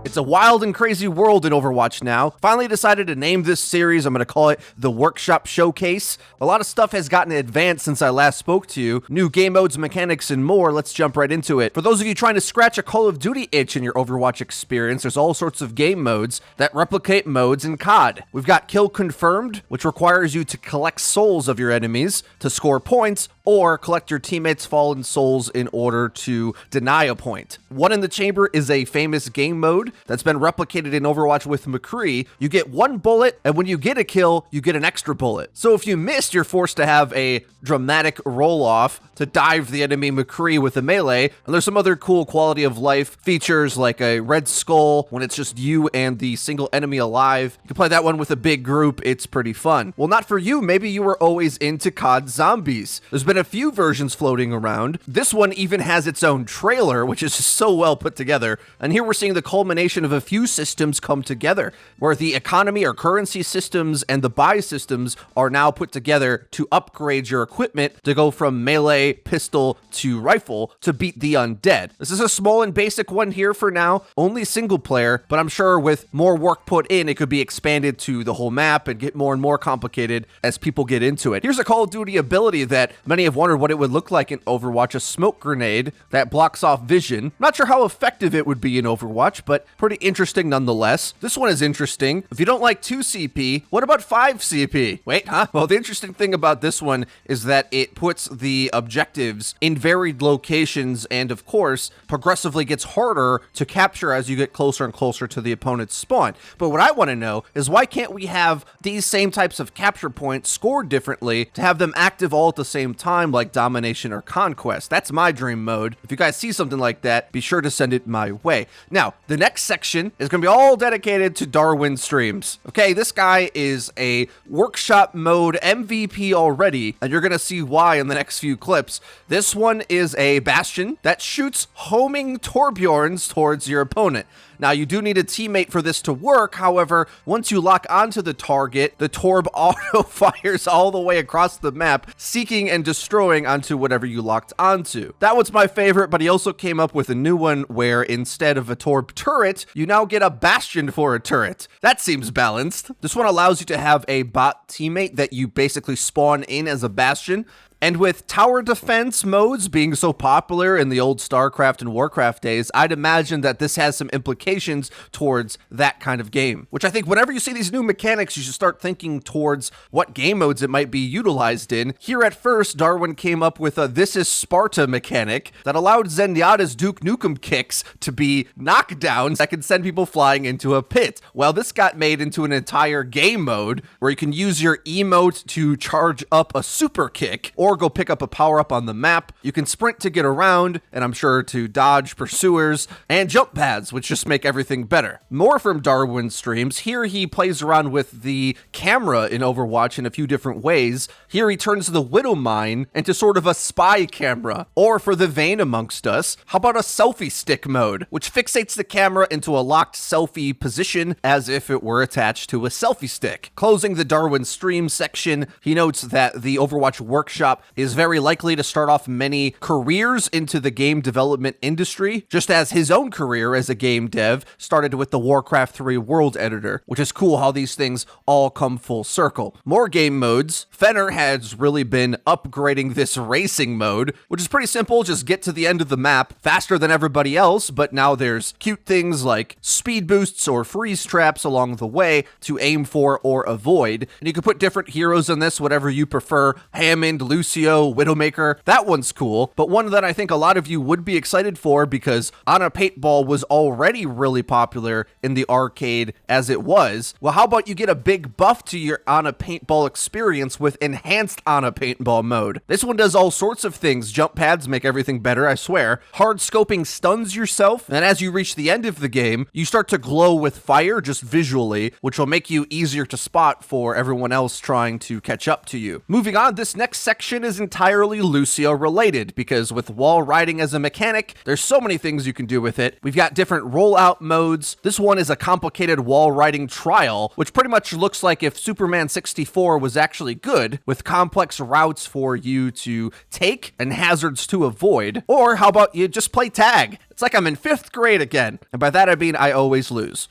It's a wild and crazy world in Overwatch now. Finally decided to name this series, I'm going to call it the Workshop Showcase. A lot of stuff has gotten advanced since I last spoke to you. New game modes, mechanics, and more. Let's jump right into it. For those of you trying to scratch a Call of Duty itch in your Overwatch experience, there's all sorts of game modes that replicate modes in COD. We've got Kill Confirmed, which requires you to collect souls of your enemies to score points, or collect your teammates' fallen souls in order to deny a point. One in the Chamber is a famous game mode that's been replicated in Overwatch with McCree. You get one bullet, and when you get a kill, you get an extra bullet. So if you missed, you're forced to have a dramatic roll-off to dive the enemy McCree with a melee. And there's some other cool quality of life features like a red skull when it's just you and the single enemy alive. You can play that one with a big group. It's pretty fun. Well, not for you. Maybe you were always into COD Zombies. There's been a few versions floating around. This one even has its own trailer, which is just so well put together. And here we're seeing the culmination of a few systems come together, where the economy or currency systems and the buy systems are now put together to upgrade your equipment to go from melee, pistol, to rifle to beat the undead. This is a small and basic one here for now, only single player, but I'm sure with more work put in, it could be expanded to the whole map and get more and more complicated as people get into it. Here's a Call of Duty ability that many have wondered what it would look like in Overwatch, a smoke grenade that blocks off vision. Not sure how effective it would be in Overwatch, but pretty interesting nonetheless. This one is interesting. If you don't like 2 CP, what about 5 CP? Wait, huh? Well, the interesting thing about this one is that it puts the objectives in varied locations and, of course, progressively gets harder to capture as you get closer and closer to the opponent's spawn. But what I want to know is why can't we have these same types of capture points scored differently to have them active all at the same time like Domination or Conquest? That's my dream mode. If you guys see something like that, be sure to send it my way. Now, the next section is going to be all dedicated to DarwinStreams. Okay, this guy is a workshop mode MVP already, and you're going to see why in the next few clips. This one is a Bastion that shoots homing Torbjorns towards your opponent. Now, you do need a teammate for this to work. However, once you lock onto the target, the Torb auto fires all the way across the map, seeking and destroying onto whatever you locked onto. That one's my favorite, but he also came up with a new one where instead of a Torb turret, you now get a Bastion for a turret. That seems balanced. This one allows you to have a bot teammate that you basically spawn in as a Bastion. And with tower defense modes being so popular in the old StarCraft and Warcraft days, I'd imagine that this has some implications towards that kind of game. Which I think whenever you see these new mechanics, you should start thinking towards what game modes it might be utilized in. Here at first, Darwin came up with a This is Sparta mechanic that allowed Zenyatta's Duke Nukem kicks to be knockdowns that could send people flying into a pit. Well, this got made into an entire game mode where you can use your emote to charge up a super kick, or go pick up a power-up on the map. You can sprint to get around, and I'm sure to dodge pursuers, and jump pads, which just make everything better. More from DarwinStreams. Here he plays around with the camera in Overwatch in a few different ways. Here he turns the Widow Mine into sort of a spy camera. Or for the vain amongst us, how about a Selfie Stick mode, which fixates the camera into a locked selfie position as if it were attached to a selfie stick. Closing the DarwinStreams section, he notes that the Overwatch Workshop is very likely to start off many careers into the game development industry, just as his own career as a game dev started with the Warcraft 3 world editor, which is cool how these things all come full circle. More game modes. Fenner has really been upgrading this racing mode, which is pretty simple. Just get to the end of the map faster than everybody else, but now there's cute things like speed boosts or freeze traps along the way to aim for or avoid. And you can put different heroes in this, whatever you prefer. Hammond, Lucio, Widowmaker, that one's cool, but one that I think a lot of you would be excited for because Ana Paintball was already really popular in the arcade as it was. Well, how about you get a big buff to your Ana Paintball experience with enhanced Ana Paintball mode? This one does all sorts of things. Jump pads make everything better, I swear. Hard scoping stuns yourself, and as you reach the end of the game, you start to glow with fire just visually, which will make you easier to spot for everyone else trying to catch up to you. Moving on, this next section section is entirely Lucio related, because with wall riding as a mechanic, there's so many things you can do with it. We've got different rollout modes. This one is a complicated wall riding trial, which pretty much looks like if Superman 64 was actually good, with complex routes for you to take and hazards to avoid. Or how about you just play tag? It's like I'm in 5th grade again, and by that I mean I always lose.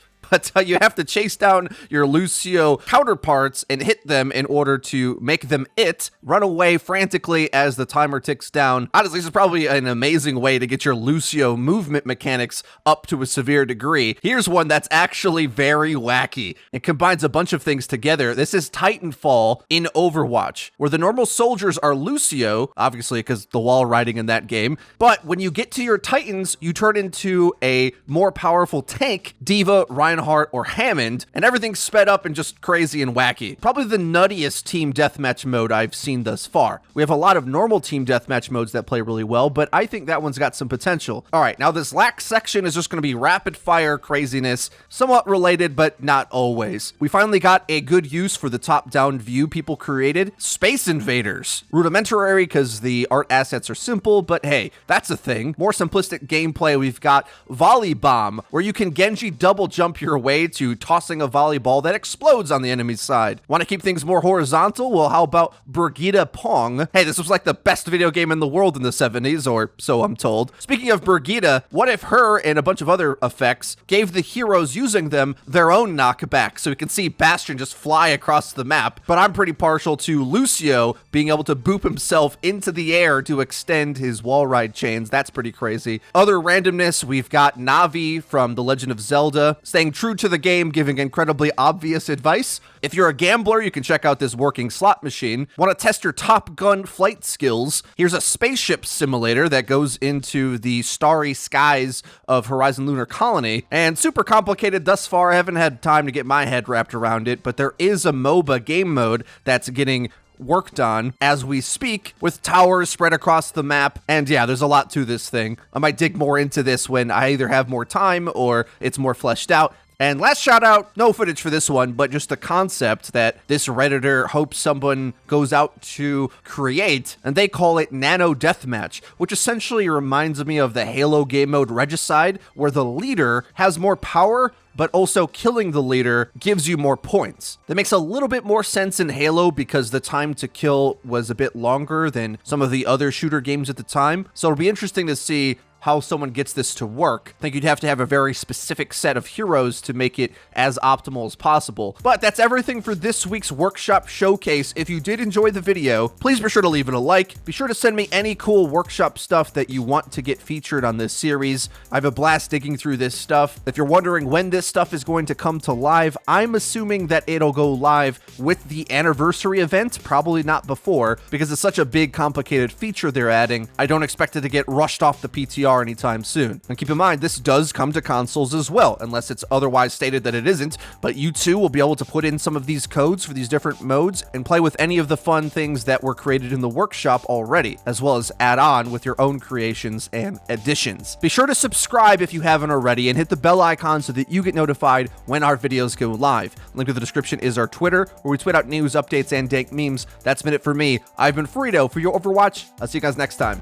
But you have to chase down your Lucio counterparts and hit them in order to make them run away frantically as the timer ticks down. Honestly, this is probably an amazing way to get your Lucio movement mechanics up to a severe degree. Here's one that's actually very wacky. It combines a bunch of things together. This is Titanfall in Overwatch, where the normal soldiers are Lucio, obviously because the wall riding in that game. But when you get to your Titans, you turn into a more powerful tank, Diva, Reinhardt, or Hammond, and everything's sped up and just crazy and wacky. Probably the nuttiest team deathmatch mode I've seen thus far. We have a lot of normal team deathmatch modes that play really well, but I think that one's got some potential. All right, now this last section is just going to be rapid fire craziness, somewhat related, but not always. We finally got a good use for the top-down view people created. Space Invaders. Rudimentary because the art assets are simple, but hey, that's a thing. More simplistic gameplay, we've got Vollybomb, where you can Genji double jump your way to tossing a volleyball that explodes on the enemy's side. Want to keep things more horizontal? Well, how about Brigida Pong? Hey, this was like the best video game in the world in the 70s, or so I'm told. Speaking of Brigida, what if her and a bunch of other effects gave the heroes using them their own knockback, so we can see Bastion just fly across the map? But I'm pretty partial to Lucio being able to boop himself into the air to extend his wall ride chains. That's pretty crazy. Other randomness, we've got Navi from The Legend of Zelda, staying true to the game, giving incredibly obvious advice. If you're a gambler, you can check out this working slot machine. Want to test your Top Gun flight skills? Here's a spaceship simulator that goes into the starry skies of Horizon Lunar Colony. And super complicated thus far. I haven't had time to get my head wrapped around it, but there is a MOBA game mode that's getting worked on as we speak, with towers spread across the map. And yeah, there's a lot to this thing. I might dig more into this when I either have more time or it's more fleshed out. And last shout out, no footage for this one, but just the concept that this Redditor hopes someone goes out to create, and they call it Nano Deathmatch, which essentially reminds me of the Halo game mode Regicide, where the leader has more power, but also killing the leader gives you more points. That makes a little bit more sense in Halo because the time to kill was a bit longer than some of the other shooter games at the time. So it'll be interesting to see how someone gets this to work. I think you'd have to have a very specific set of heroes to make it as optimal as possible. But that's everything for this week's workshop showcase. If you did enjoy the video, please be sure to leave it a like. Be sure to send me any cool workshop stuff that you want to get featured on this series. I have a blast digging through this stuff. If you're wondering when this stuff is going to come to live, I'm assuming that it'll go live with the anniversary event, probably not before, because it's such a big, complicated feature they're adding. I don't expect it to get rushed off the PTR anytime soon. And keep in mind, this does come to consoles as well, unless it's otherwise stated that it isn't, but you too will be able to put in some of these codes for these different modes and play with any of the fun things that were created in the workshop already, as well as add on with your own creations and additions. Be sure to subscribe if you haven't already and hit the bell icon so that you get notified when our videos go live. Link to the description is our Twitter, where we tweet out news, updates, and dank memes. That's been it for me. I've been Frito for your Overwatch. I'll see you guys next time.